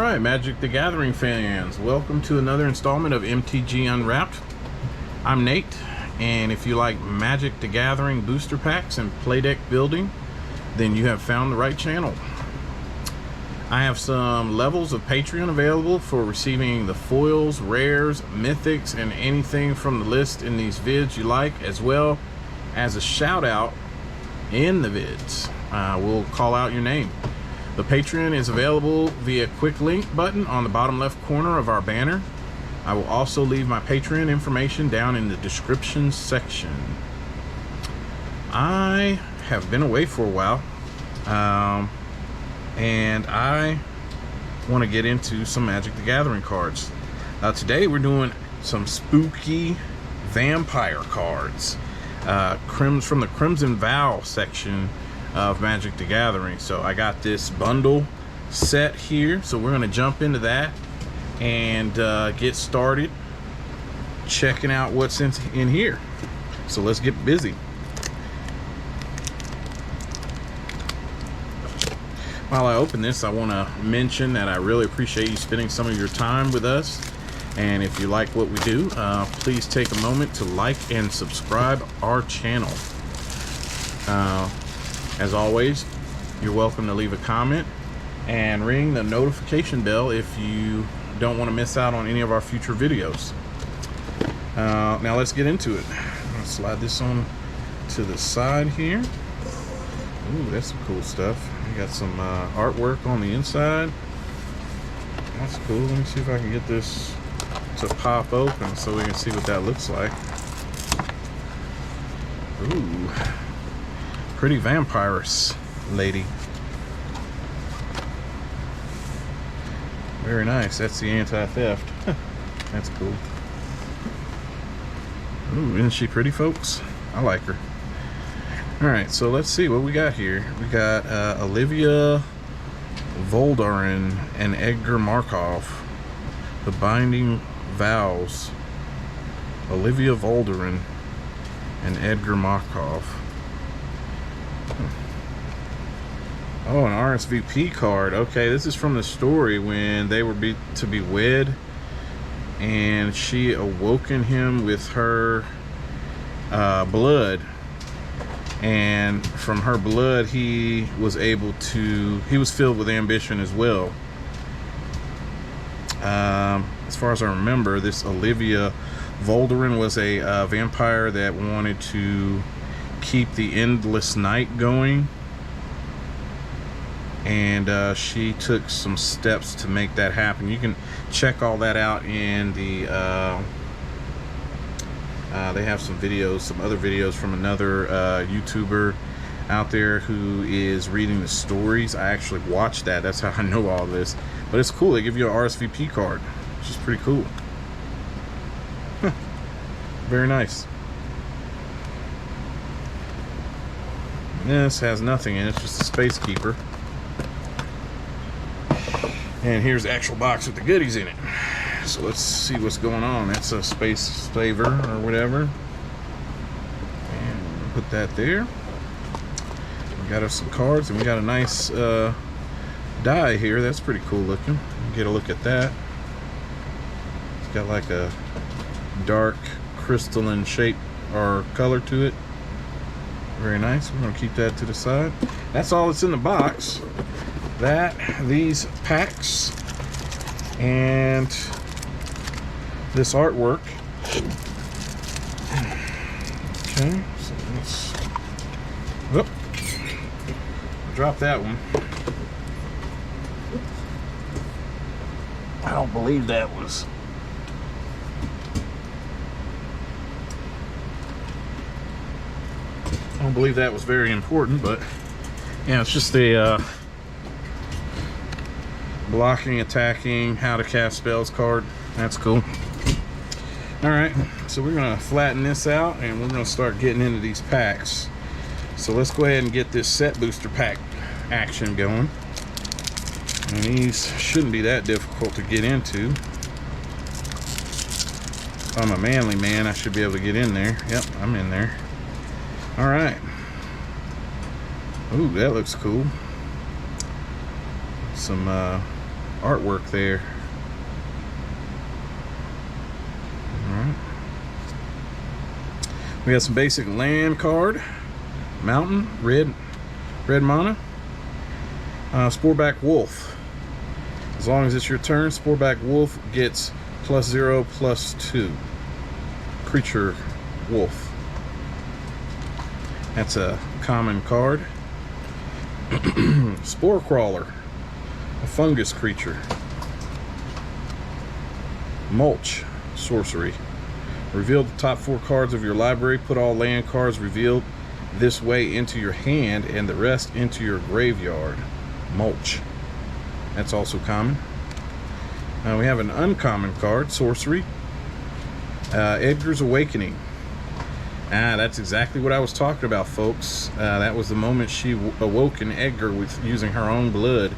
Alright, Magic the Gathering fans, welcome to another installment of MTG Unwrapped. I'm Nate, and if you like Magic the Gathering booster packs and play deck building, then you have found the right channel. I have some levels of Patreon available for receiving the foils, rares, mythics, and anything from the list in these vids you like, as well as a shout out in the vids. We'll call out your name. The Patreon is available via quick link button on the bottom left corner of our banner. I will also leave my Patreon information down in the description section. I have been away for a while, and I want to get into some Magic the Gathering cards. Today we're doing some spooky vampire cards from the Crimson Vow section of Magic the Gathering. So I got this bundle set here, so we're going to jump into that and get started checking out what's in here. So let's get busy. While I open this, I want to mention that I really appreciate you spending some of your time with us, and if you like what we do, please take a moment to like and subscribe our channel. As always, you're welcome to leave a comment and ring the notification bell if you don't want to miss out on any of our future videos. Now let's get into it. I'm going to slide this on to the side here. Ooh, that's some cool stuff. We got some artwork on the inside. That's cool. Let me see if I can get this to pop open so we can see what that looks like. Ooh. Pretty vampirous lady. Very nice. That's the anti-theft. That's cool. Ooh, isn't she pretty, folks? I like her. Alright, so let's see what we got here. We got Olivia Voldaren and Edgar Markov. The Binding Vows. Olivia Voldaren and Edgar Markov. Oh, an RSVP card. Okay, this is from the story when they were to be wed, and she awoken him with her blood, and from her blood he was filled with ambition as well. As far as I remember, this Olivia Voldaren was a vampire that wanted to keep the endless night going, and she took some steps to make that happen. You can check all that out in the they have some other videos from another YouTuber out there who is reading the stories. I actually watched that. That's how I know all this. But it's cool. They give you an RSVP card, which is pretty cool. Very nice. This has nothing in it. It's just a Space Keeper. And here's the actual box with the goodies in it. So let's see what's going on. That's a Space Saver or whatever. And put that there. We got us some cards, and we got a nice die here. That's pretty cool looking. Get a look at that. It's got like a dark crystalline shape or color to it. Very nice. We're going to keep that to the side. That's all that's in the box. These packs, and this artwork. Okay, so let's drop that one. I don't believe that was. I don't believe that was very important, but yeah, it's just a blocking, attacking, how to cast spells card. That's cool. Alright, so we're going to flatten this out, and we're going to start getting into these packs. So let's go ahead and get this set booster pack action going. And these shouldn't be that difficult to get into. If I'm a manly man, I should be able to get in there. Yep, I'm in there. Alright. Ooh, that looks cool. Some artwork there. Alright. We got some basic land card. Mountain, red mana. Sporeback Wolf. As long as it's your turn, Sporeback Wolf gets +0/+2. Creature Wolf. That's a common card. Spore Crawler, a fungus creature. Mulch, sorcery. Reveal the top 4 cards of your library. Put all land cards revealed this way into your hand and the rest into your graveyard. Mulch. That's also common. We have an uncommon card, sorcery. Edgar's Awakening. That's exactly what I was talking about, folks. That was the moment she awoken Edgar with using her own blood,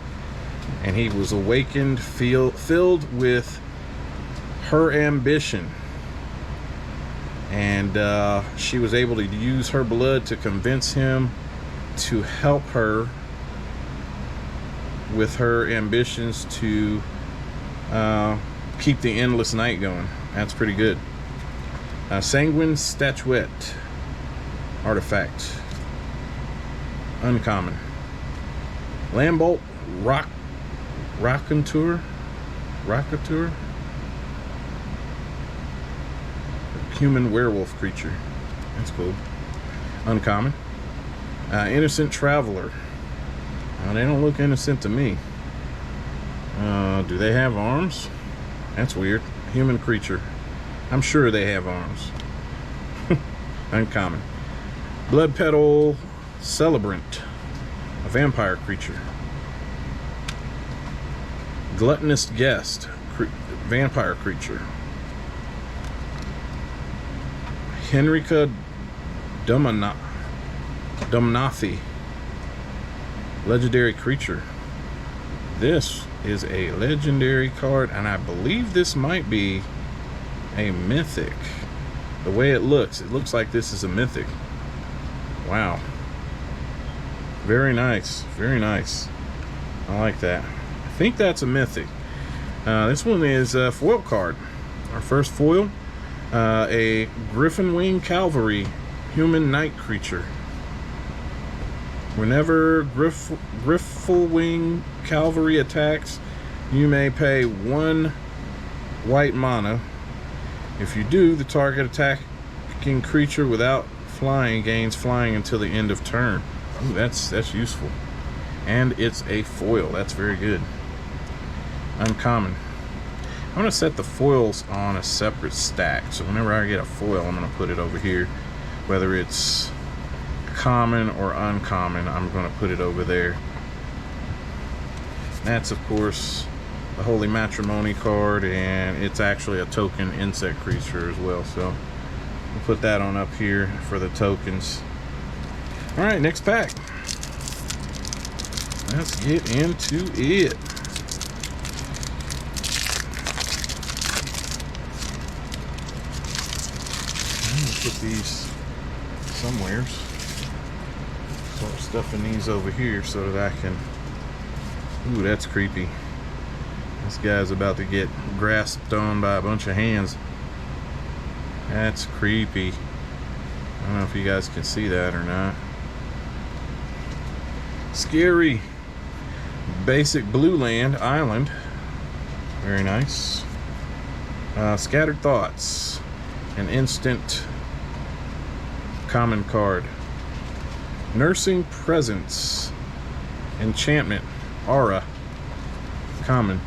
and he was awakened, filled with her ambition, and she was able to use her blood to convince him to help her with her ambitions to keep the endless night going. That's pretty good. Sanguine Statuette, artifact, uncommon. Lambolt Raconteur, human werewolf creature. That's cool. Uncommon. Innocent Traveler. They don't look innocent to me. Do they have arms? That's weird. Human creature. I'm sure they have arms. Uncommon. Blood Petal Celebrant, a vampire creature. Gluttonous Guest, vampire creature. Henrika Domnathi, legendary creature. This is a legendary card, and I believe this might be a mythic. The way it looks like this is a mythic. Wow. Very nice. Very nice. I like that. I think that's a mythic. This one is a foil card. Our first foil. A Griffinwing Cavalry, human knight creature. Whenever Griffinwing Cavalry attacks, you may pay 1 white mana. If you do, the target attacking creature without flying gains flying until the end of turn. Ooh, that's useful. And it's a foil. That's very good. Uncommon. I'm going to set the foils on a separate stack. So whenever I get a foil, I'm going to put it over here. Whether it's common or uncommon, I'm going to put it over there. That's, of course, the Holy Matrimony card, and it's actually a token insect creature as well. So we'll put that on up here for the tokens. All right, next pack. Let's get into it. Put these somewhere. Start stuffing these over here so that I can. Ooh, that's creepy. This guy's about to get grasped on by a bunch of hands. That's creepy. I don't know if you guys can see that or not. Scary. Basic Blue Land Island. Very nice. Scattered Thoughts. An instant common card. Nursing Presence. Enchantment. Aura. Common.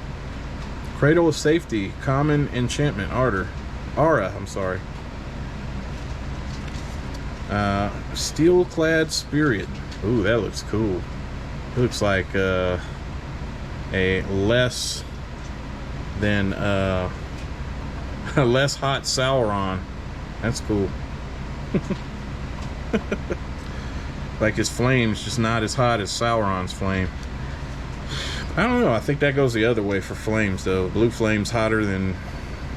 Cradle of Safety. Common enchantment. Aura, I'm sorry. Steel-clad Spirit. Ooh, that looks cool. It looks like a less than less hot Sauron. That's cool. Like his flame's just not as hot as Sauron's flame. I don't know. I think that goes the other way for flames, though. Blue flame's hotter than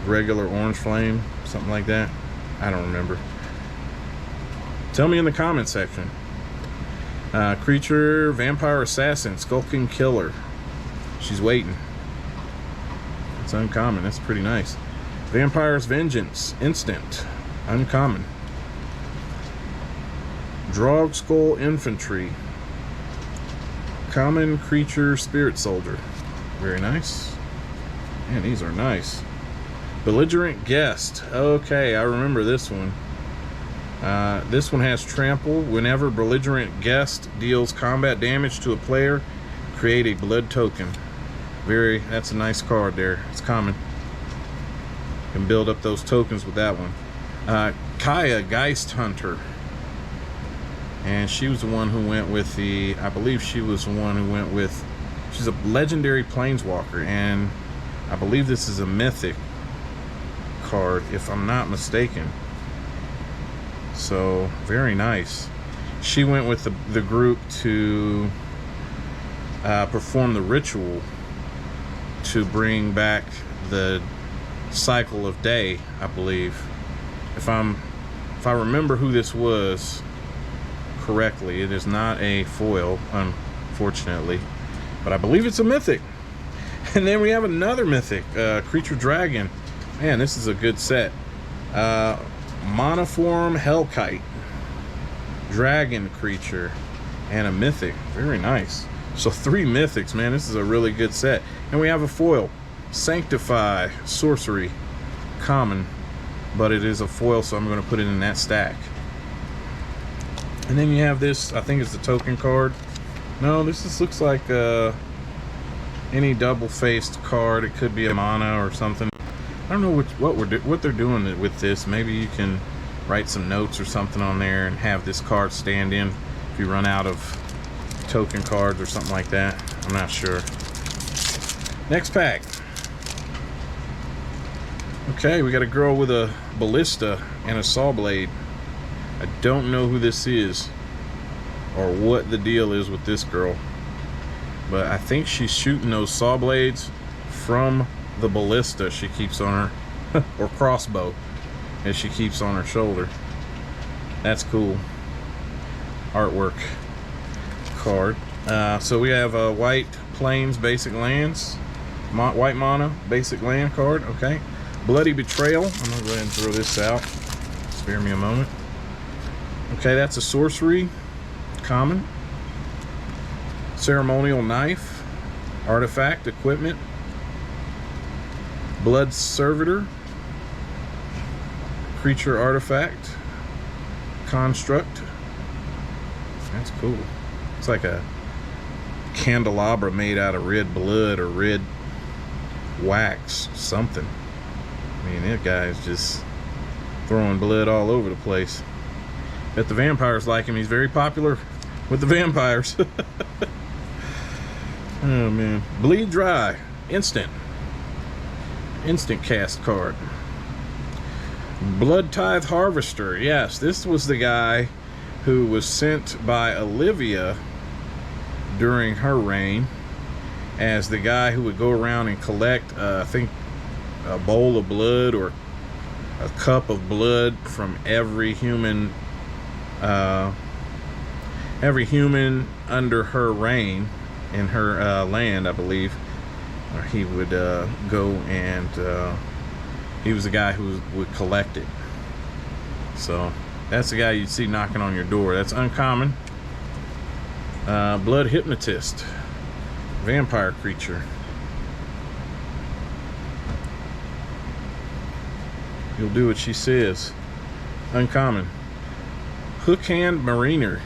regular orange flame. Something like that. I don't remember. Tell me in the comment section. Creature, Vampire Assassin, Skulking Killer. She's waiting. It's uncommon. That's pretty nice. Vampire's Vengeance, instant, uncommon. Drogskull Infantry, common creature, spirit soldier, very nice. Man, these are nice. Belligerent Guest, okay, I remember this one. This one has trample. Whenever Belligerent Guest deals combat damage to a player, create a blood token. That's a nice card there. It's common. You can build up those tokens with that one. Kaya, Geist Hunter. And she was the one who went with I believe she was the one who went with, she's a legendary planeswalker, and I believe this is a mythic card, if I'm not mistaken. So, very nice. She went with the group to perform the ritual to bring back the cycle of day, I believe. If I remember who this was correctly, it is not a foil, unfortunately, but I believe it's a mythic. And then we have another mythic, Creature Dragon. Man, this is a good set. Monoform Hellkite, dragon creature, and a mythic. Very nice. So 3 mythics, man. This is a really good set. And we have a foil, Sanctify, sorcery, common, but it is a foil, so I'm going to put it in that stack. And then you have this, I think it's the token card. No, this just looks like any double-faced card. It could be a mana or something. I don't know what they're doing with this. Maybe you can write some notes or something on there and have this card stand in if you run out of token cards or something like that. I'm not sure. Next pack. Okay, we got a girl with a ballista and a saw blade. I don't know who this is or what the deal is with this girl, but I think she's shooting those saw blades from the ballista she keeps on her or crossbow that she keeps on her shoulder. That's cool artwork card. So we have a white plains basic lands, white mana basic land card. Okay, Bloody Betrayal. I'm gonna go ahead and throw this out. Spare me a moment. Okay, that's a sorcery, common. Ceremonial Knife, artifact, equipment. Blood Servitor, creature, artifact, construct. That's cool. It's like a candelabra made out of red blood or red wax, something. I mean, that guy's just throwing blood all over the place. Bet the vampires like him. He's very popular with the vampires. Oh man. Bleed Dry, instant cast card. Blood Tithe Harvester. Yes, this was the guy who was sent by Olivia during her reign as the guy who would go around and collect, I think, a bowl of blood or a cup of blood from every human under her reign in her land, I believe. He would go and he was the guy who would collect it. So that's the guy you'd see knocking on your door. That's uncommon. Blood Hypnotist, vampire creature. You'll do what she says. Uncommon. Hookhand Mariner,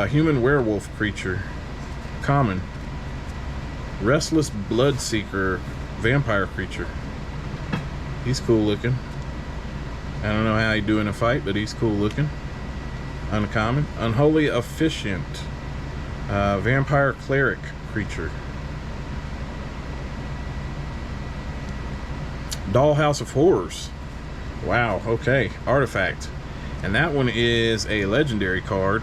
human werewolf creature, common. Restless Bloodseeker, vampire creature. He's cool looking. I don't know how he'd do in a fight, but he's cool looking. Uncommon. Unholy Officiant, vampire cleric creature. Dollhouse of Horrors. Wow, okay. Artifact. And that one is a legendary card.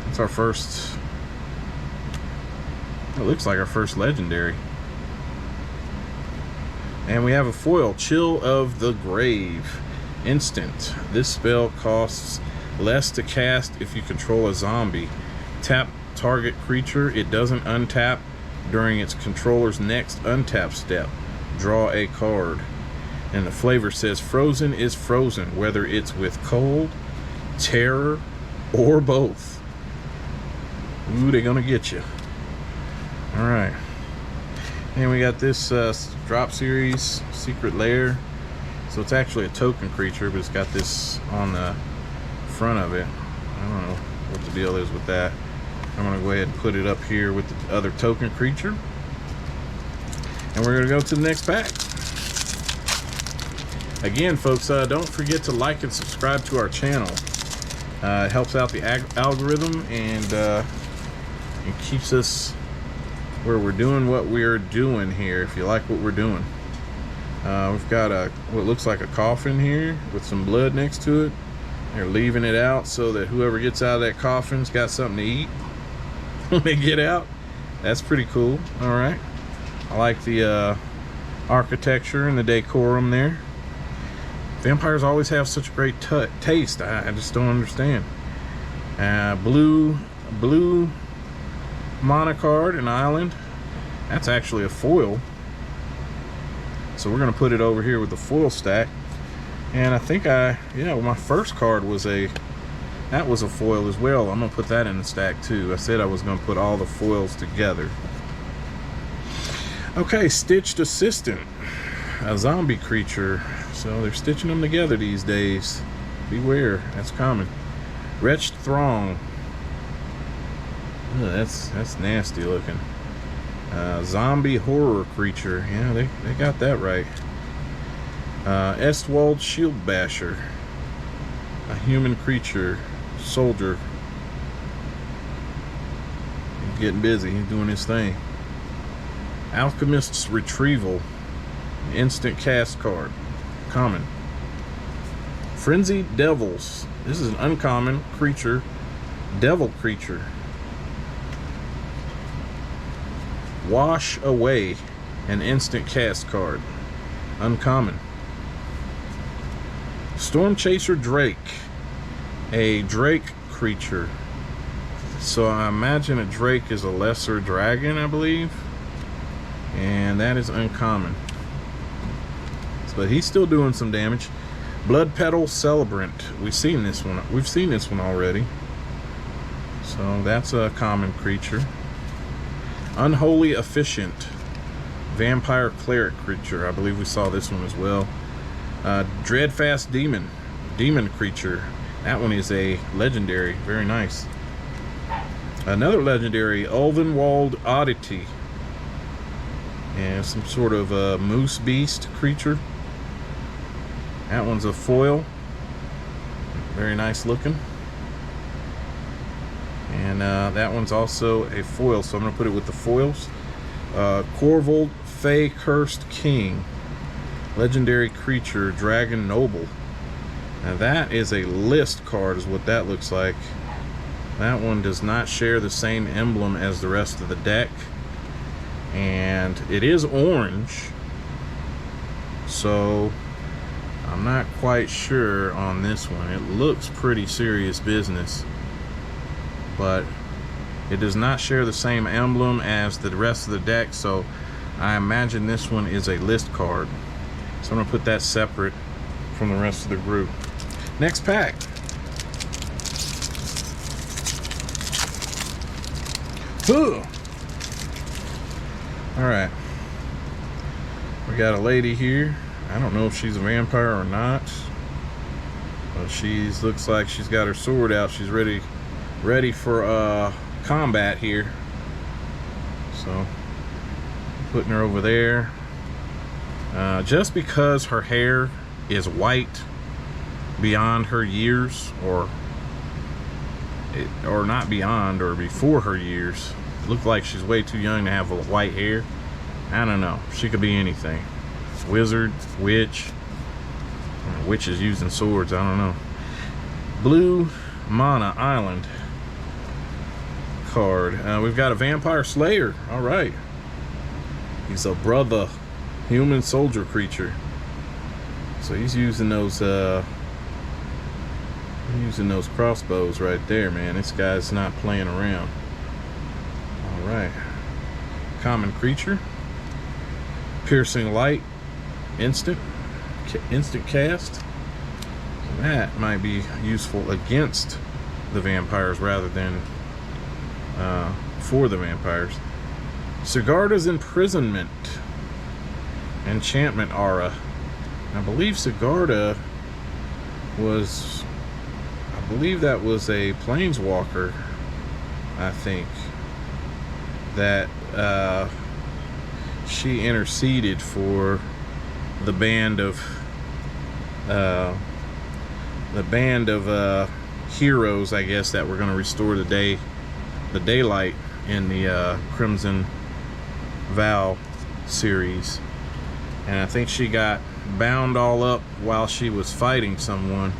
It's our first. It looks like our first legendary. And we have a foil, Chill of the Grave. Instant. This spell costs less to cast if you control a zombie. Tap target creature. It doesn't untap during its controller's next untap step. Draw a card. And the flavor says frozen is frozen, whether it's with cold, terror, or both. Ooh, they're gonna get you. Alright. And we got this drop series, Secret Lair. So it's actually a token creature, but it's got this on the front of it. I don't know what the deal is with that. I'm gonna go ahead and put it up here with the other token creature. And we're gonna go to the next pack. Again, folks, don't forget to like and subscribe to our channel. It helps out the algorithm and it keeps us where we're doing what we're doing here, if you like what we're doing. We've got what looks like a coffin here with some blood next to it. They're leaving it out so that whoever gets out of that coffin's got something to eat when they get out. That's pretty cool. All right. I like the architecture and the decorum there. Vampires always have such great taste. I just don't understand. Blue mana card, an island. That's actually a foil. So we're gonna put it over here with the foil stack. And I think my first card was that was a foil as well. I'm gonna put that in the stack too. I said I was gonna put all the foils together. Okay, Stitched Assistant, a zombie creature. So they're stitching them together these days. Beware, that's common. Wretched Throng. Ugh, that's nasty looking. Zombie horror creature. Yeah, they got that right. Estwald Shield Basher, a human creature, soldier. He's getting busy. He's doing his thing. Alchemist's Retrieval, instant cast card, common. Frenzied Devils. This is an uncommon creature, devil creature. Wash Away, an instant cast card, uncommon. Storm Chaser Drake, a drake creature. So I imagine a drake is a lesser dragon, I believe, and that is uncommon. But he's still doing some damage. Blood Petal Celebrant. We've seen this one already. So that's a common creature. Unholy Efficient, vampire cleric creature. I believe we saw this one as well. Dreadfast demon creature. That one is a legendary. Very nice. Another legendary, Ulvenwald Oddity, and some sort of a moose beast creature. That one's a foil. Very nice looking. And that one's also a foil, so I'm going to put it with the foils. Corvold Fey Cursed King, legendary creature, Dragon Noble. Now that is a list card, is what that looks like. That one does not share the same emblem as the rest of the deck, and it is orange, so I'm not quite sure on this one. It looks pretty serious business, but it does not share the same emblem as the rest of the deck, so I imagine this one is a list card. So I'm going to put that separate from the rest of the group. Next pack. Ooh. Alright. We got a lady here. I don't know if she's a vampire or not, but looks like she's got her sword out. She's ready for combat here. So putting her over there. Just because her hair is white beyond her years, or not beyond, or before her years, look like she's way too young to have white hair. I don't know. She could be anything. Wizard, witch. Witch is using swords. I don't know. Blue Mana Island card. We've got a Vampire Slayer. All right. He's a brother human soldier creature. So he's using those crossbows right there, man. This guy's not playing around. right. Common creature. Piercing light. Instant cast. That might be useful against the vampires rather than for the vampires. Sigarda's imprisonment. Enchantment aura. I believe Sigarda was, I believe that was a planeswalker, I think, that she interceded for the band of heroes, I guess, that were going to restore the daylight in the Crimson Vow series. And I think she got bound all up while she was fighting someone.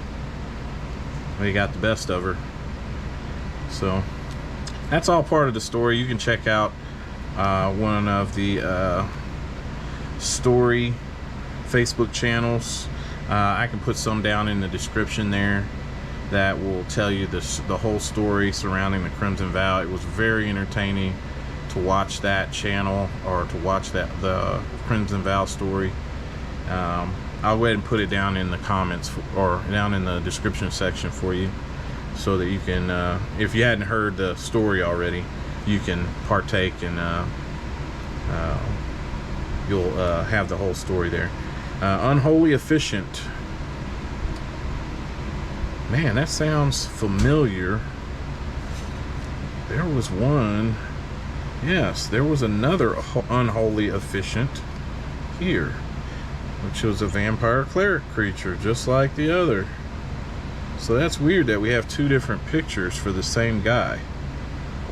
They got the best of her. So that's all part of the story. You can check out one of the story Facebook channels. I can put some down in the description there that will tell you the whole story surrounding the Crimson Vow. It was very entertaining to watch that channel, or to watch the Crimson Vow story. I'll go ahead and put it down in the comments, or down in the description section for you, so that you can, if you hadn't heard the story already, you can partake, and you'll have the whole story there. Unholy Efficient. Man, that sounds familiar. There was one. Yes, there was another Unholy Efficient here, which was a vampire cleric creature, just like the other. So that's weird that we have two different pictures for the same guy.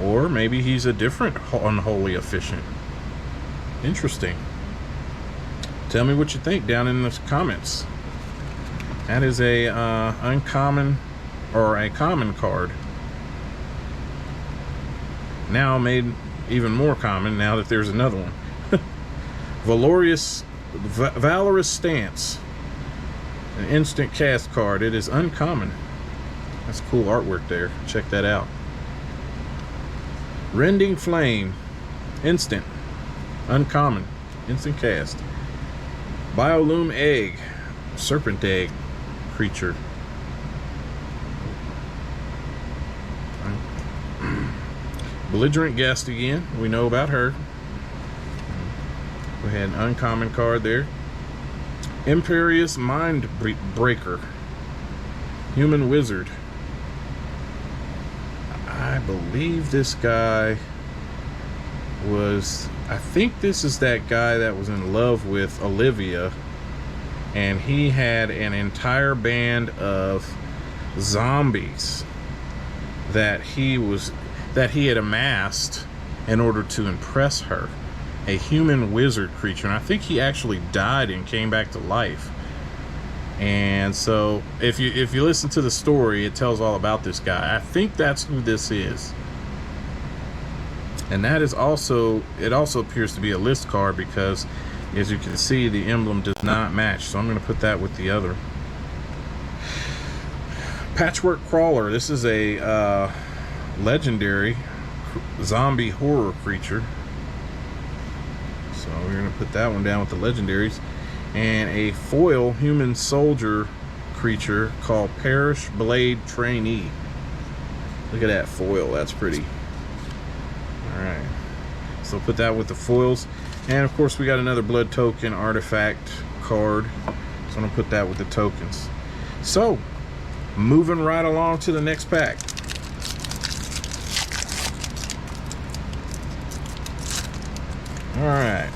Or maybe he's a different Unholy Efficient. Interesting. Tell me what you think down in the comments. That is a uncommon, or a common card. Now made even more common now that there's another one. Valorous Stance. An instant cast card. It is uncommon. That's cool artwork there. Check that out. Rending Flame. Instant. Uncommon. Instant cast. Biolume Egg. Serpent egg creature. Belligerent Guest again. We know about her. We had an uncommon card there. Imperious Mind Breaker. Human Wizard. I believe this guy was, I think this is that guy that was in love with Olivia, and he had an entire band of zombies that he had amassed in order to impress her. A human wizard creature, and I think he actually died and came back to life. And so if you listen to the story, it tells all about this guy. I think that's who this is. And that is also, it also appears to be a list card, because as you can see, the emblem does not match. So I'm going to put that with the other. Patchwork Crawler. This is a legendary zombie horror creature. So we're going to put that one down with the legendaries. And a foil human soldier creature called Parish Blade Trainee. Look at that foil. That's pretty. Alright. So put that with the foils. And of course we got another blood token artifact card. So I'm going to put that with the tokens. So, moving right along to the next pack. Alright.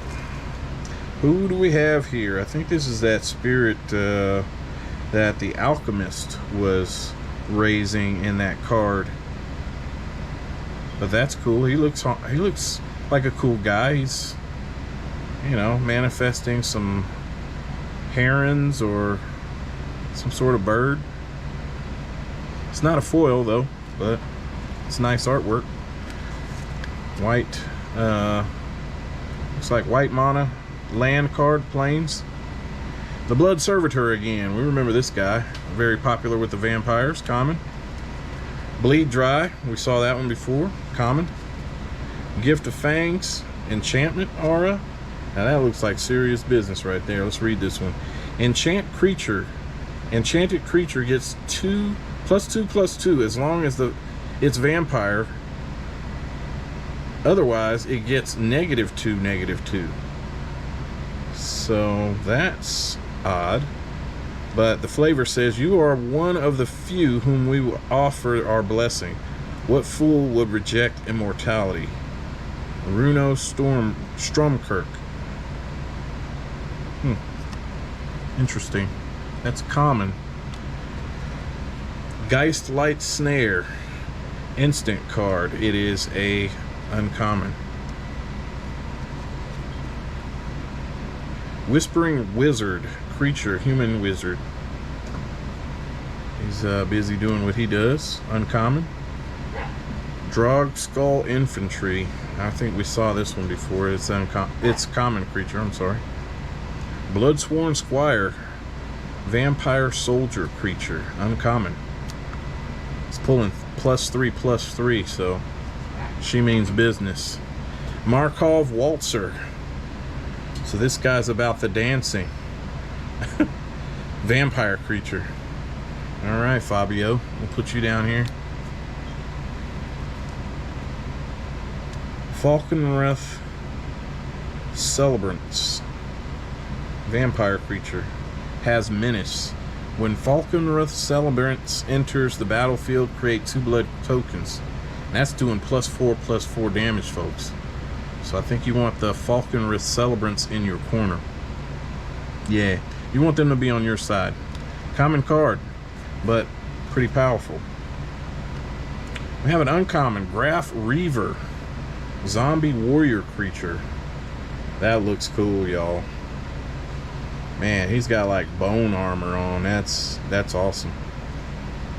Who do we have here? I think this is that spirit that the alchemist was raising in that card. But that's cool. He looks like a cool guy. He's, you know, manifesting some herons or some sort of bird. It's not a foil though, but it's nice artwork. White, looks like white mana land card, plains. The Blood Servitor again. We remember this guy. Very popular with the vampires. Common. Bleed Dry. We saw that one before. Common. Gift of Fangs, enchantment aura. Now that looks like serious business right there. Let's read this one. Enchanted creature gets 2+2/+2 as long as it's vampire. Otherwise, it gets -2/-2. So that's odd. But the flavor says, you are one of the few whom we will offer our blessing. What fool would reject immortality? Runo Stromkirk. Interesting. That's common. Geistlight Snare. Instant card. It is a uncommon. Whispering Wizard. Creature. Human wizard. He's busy doing what he does. Uncommon. Drog Skull Infantry. I think we saw this one before. It's common creature. I'm sorry. Bloodsworn Squire. Vampire Soldier creature. Uncommon. It's pulling +3/+3, so she means business. Markov Waltzer. So this guy's about the dancing. Vampire creature. Alright, Fabio. We'll put you down here. Falkenrath Celebrants. Vampire creature. Has menace. When Falkenrath Celebrants enters the battlefield, create 2 blood tokens. And that's doing +4/+4 damage, folks. So I think you want the Falkenrath Celebrants in your corner. Yeah, you want them to be on your side. Common card, but pretty powerful. We have an uncommon, Graf Reaver. Zombie warrior creature. That looks cool, y'all. Man, he's got like bone armor on. That's awesome.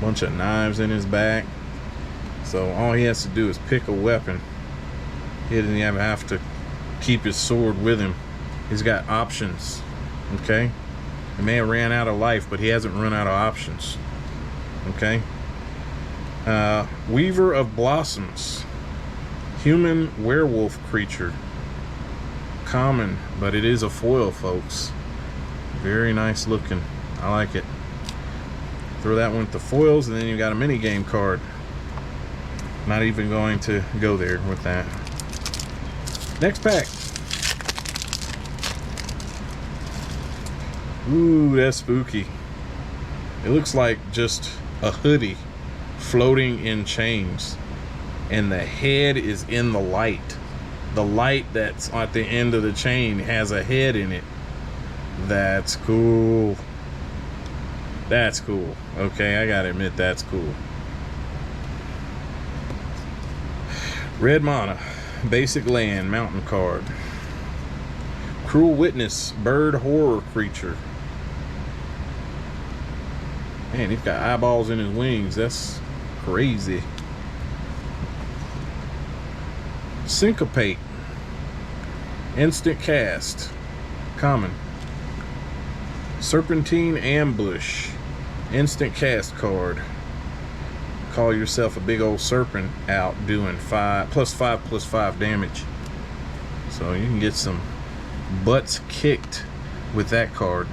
Bunch of knives in his back. So all he has to do is pick a weapon. He doesn't even have to keep his sword with him. He's got options. Okay? He may have ran out of life, but he hasn't run out of options. Okay? Weaver of Blossoms. Human werewolf creature. Common, but it is a foil, folks. Very nice looking. I like it. Throw that one with the foils, and then you got a mini game card. Not even going to go there with that. Next pack. Ooh, that's spooky. It looks like just a hoodie floating in chains. And the head is in the light. The light that's at the end of the chain has a head in it. That's cool. That's cool. Okay, I gotta admit, that's cool. Red mana. Basic land. Mountain card. Cruel Witness. Bird horror creature. Man, he's got eyeballs in his wings. That's crazy. Syncopate. Instant cast. Common. Serpentine Ambush. Instant cast card. Call yourself a big old serpent out doing +5/+5 damage. So you can get some butts kicked with that card.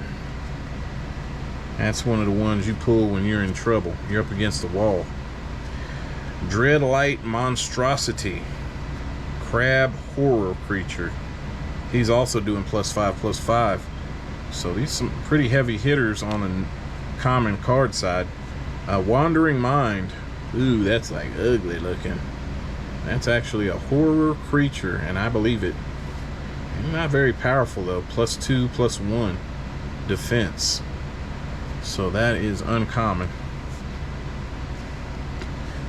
That's one of the ones you pull when you're in trouble. You're up against the wall. Dreadlight Monstrosity. Crab horror creature. He's also doing +5/+5. So these some pretty heavy hitters on the common card side. Wandering Mind. Ooh, that's like ugly looking. That's actually a horror creature, and I believe it. Not very powerful though. +2/+1 defense. So that is uncommon.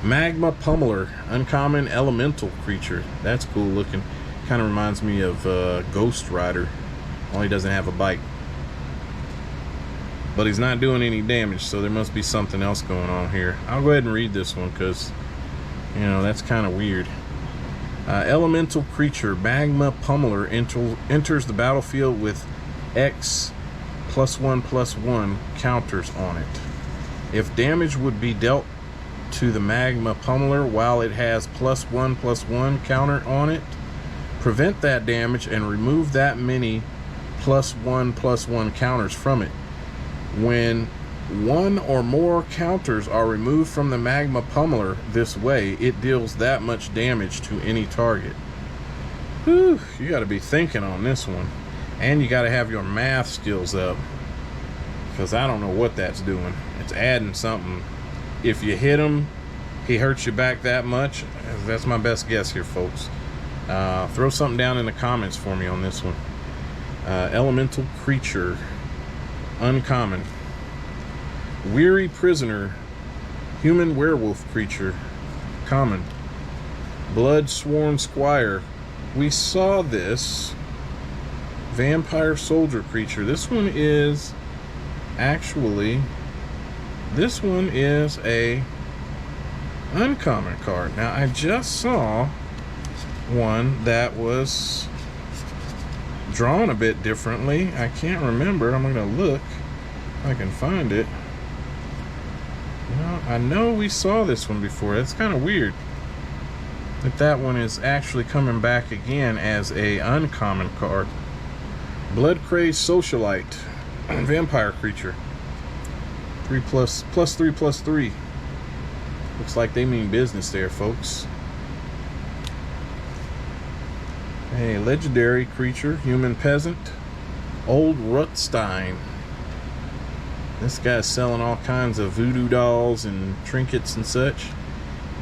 Magma Pummeler. Uncommon elemental creature. That's cool looking. Kind of reminds me of Ghost Rider. Only doesn't have a bite. But he's not doing any damage, so there must be something else going on here. I'll go ahead and read this one because, you know, that's kind of weird. Elemental creature. Magma Pummeler enters the battlefield with X +1/+1 counters on it. If damage would be dealt to the Magma Pummeler while it has +1/+1 counter on it. Prevent that damage and remove that many +1/+1 counters from it. When one or more counters are removed from the Magma Pummeler this way, it deals that much damage to any target. Whew, you got to be thinking on this one. And you got to have your math skills up, because I don't know what that's doing. It's adding something. If you hit him, he hurts you back that much. That's my best guess here, folks. Throw something down in the comments for me on this one. Elemental creature, uncommon. Weary prisoner, human werewolf creature, common. Blood sworn squire. We saw this. Vampire soldier creature. This one is actually, this one is a uncommon card. Now I just saw one that was drawn a bit differently. I can't remember. I'm gonna look if I can find it. I know we saw this one before. That's kind of weird that one is actually coming back again as a uncommon card. Blood Crazed Socialite, vampire creature. 3+3/+3. Looks like they mean business there, folks. A legendary creature, human peasant, Old Rutstein. This guy's selling all kinds of voodoo dolls and trinkets and such.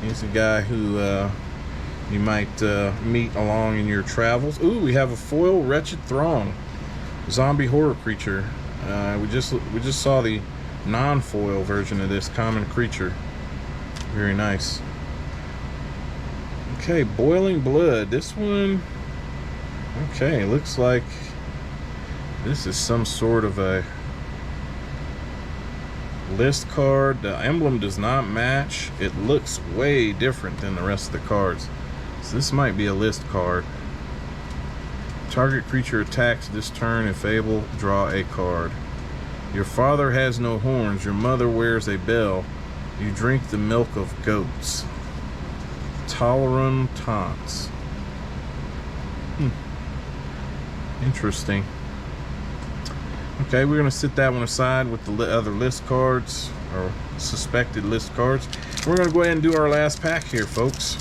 He's a guy who you might meet along in your travels. Ooh, we have a foil Wretched Throng, zombie horror creature. We just saw the non-foil version of this common creature. Very nice. Okay, Boiling Blood. This one, okay, looks like this is some sort of a list card. The emblem does not match. It looks way different than the rest of the cards. So this might be a list card. Target creature attacks this turn. If able, draw a card. Your father has no horns. Your mother wears a bell. You drink the milk of goats. Tolerant taunts. Interesting. Okay, we're gonna sit that one aside with the other list cards, or suspected list cards. We're gonna go ahead and do our last pack here, folks.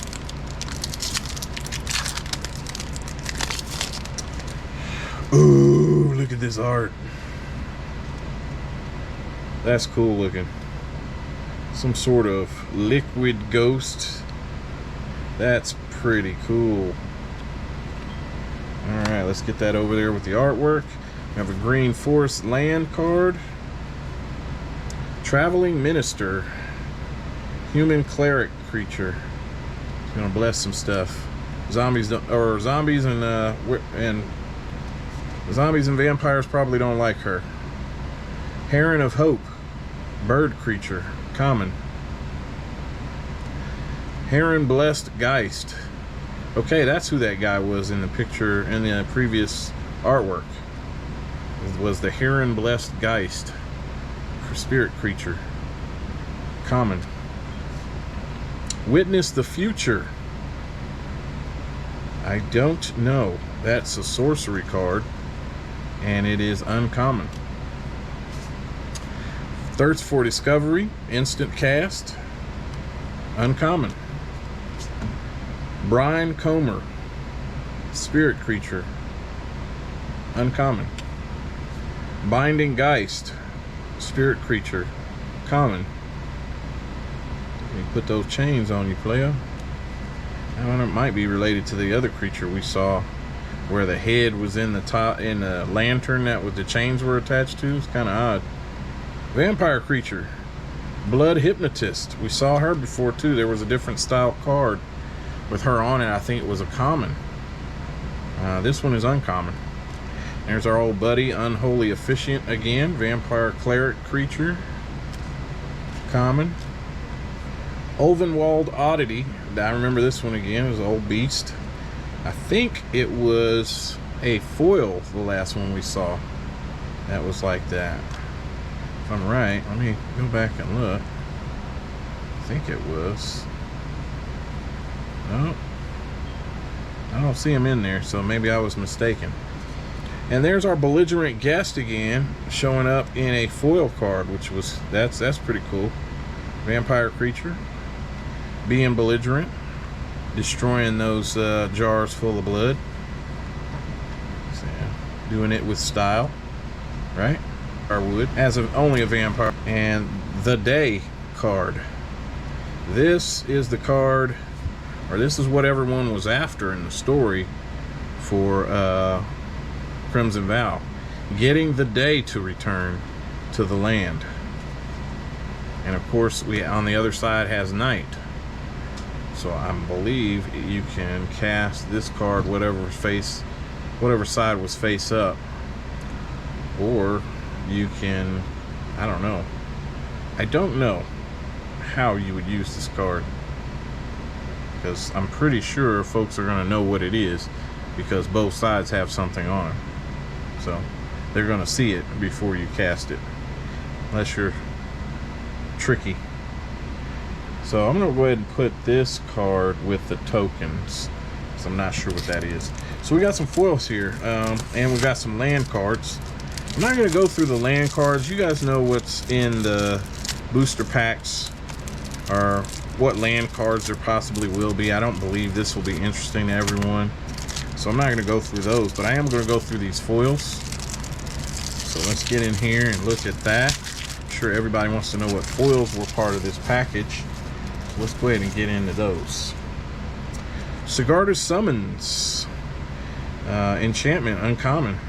Ooh, look at this art. That's cool looking. Some sort of liquid ghost. That's pretty cool. Alright, let's get that over there with the artwork. We have a Green Forest Land card. Traveling Minister. Human cleric creature. It's gonna bless some stuff. Zombies and vampires probably don't like her. Heron of Hope, bird creature, common. Heron Blessed Geist. Okay, that's who that guy was in the picture in the previous artwork. It was the Heron Blessed Geist, spirit creature, common. Witness the Future. I don't know. That's a sorcery card, and it is uncommon. Thirst for Discovery, instant cast, uncommon. Brian Comer, spirit creature, uncommon. Binding Geist, spirit creature, common. You put those chains on you, player. I don't know, it might be related to the other creature we saw, where the head was in the top in the lantern that with the chains were attached to. It's kind of odd. Vampire creature, Blood Hypnotist. We saw her before too. There was a different style card with her on it. I think it was a common. This one is uncommon. There's our old buddy, Unholy Officiant again. Vampire cleric creature, common. Ulvenwald Oddity. I remember this one again. It was an old beast. I think it was a foil, the last one we saw. That was like that. If I'm right, let me go back and look. I think it was. No, I don't see him in there, so maybe I was mistaken. And there's our belligerent guest again, showing up in a foil card, which was that's pretty cool. Vampire creature being belligerent, destroying those jars full of blood. So, doing it with style, right? Or would, as only a vampire. And the day card. This is the card, or this is what everyone was after in the story for Crimson Vow, getting the day to return to the land. And of course, we on the other side has night. So I believe you can cast this card whatever side was face up, or you can, I don't know how you would use this card, because I'm pretty sure folks are going to know what it is, because both sides have something on them. So they're going to see it before you cast it, unless you're tricky. So I'm going to go ahead and put this card with the tokens, because I'm not sure what that is. So we got some foils here, and we got some land cards. I'm not going to go through the land cards. You guys know what's in the booster packs, or what land cards there possibly will be. I don't believe this will be interesting to everyone, so I'm not going to go through those, but I am going to go through these foils. So let's get in here and look at that. I'm sure everybody wants to know what foils were part of this package. So let's go ahead and get into those. Sigarda's Summons, enchantment, uncommon,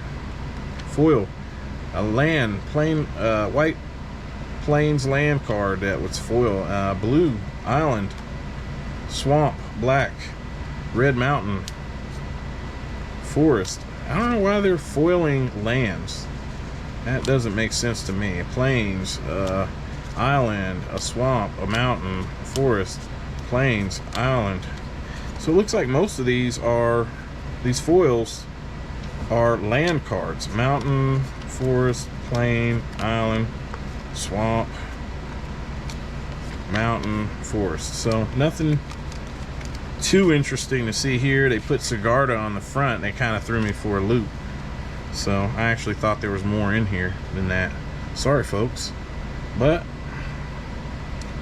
foil, a land, white plains land card that was foil, blue island, swamp, black, red mountain, forest. I don't know why they're foiling lands. That doesn't make sense to me. Plains, island, a swamp, a mountain, a forest, plains, island. So it looks like most of these foils are land cards. Mountain, forest, plain, island, swamp, mountain, forest. So nothing too interesting to see here. They put Sigarda on the front. They kind of threw me for a loop. So I actually thought there was more in here than that. Sorry folks, but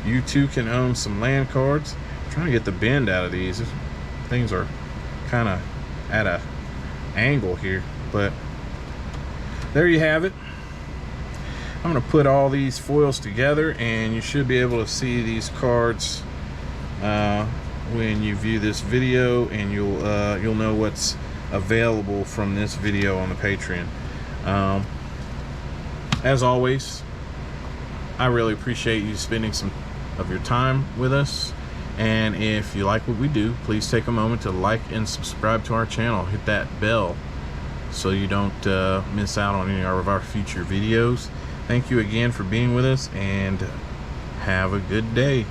you too can own some land cards. I'm trying to get the bend out of these. Things are kind of at a angle here, but there you have it. I'm going to put all these foils together, and you should be able to see these cards when you view this video, and you'll know what's available from this video on the Patreon. As always, I really appreciate you spending some of your time with us, and if you like what we do, please take a moment to like and subscribe to our channel. Hit that bell so you don't miss out on any of our future videos. Thank you again for being with us, and have a good day.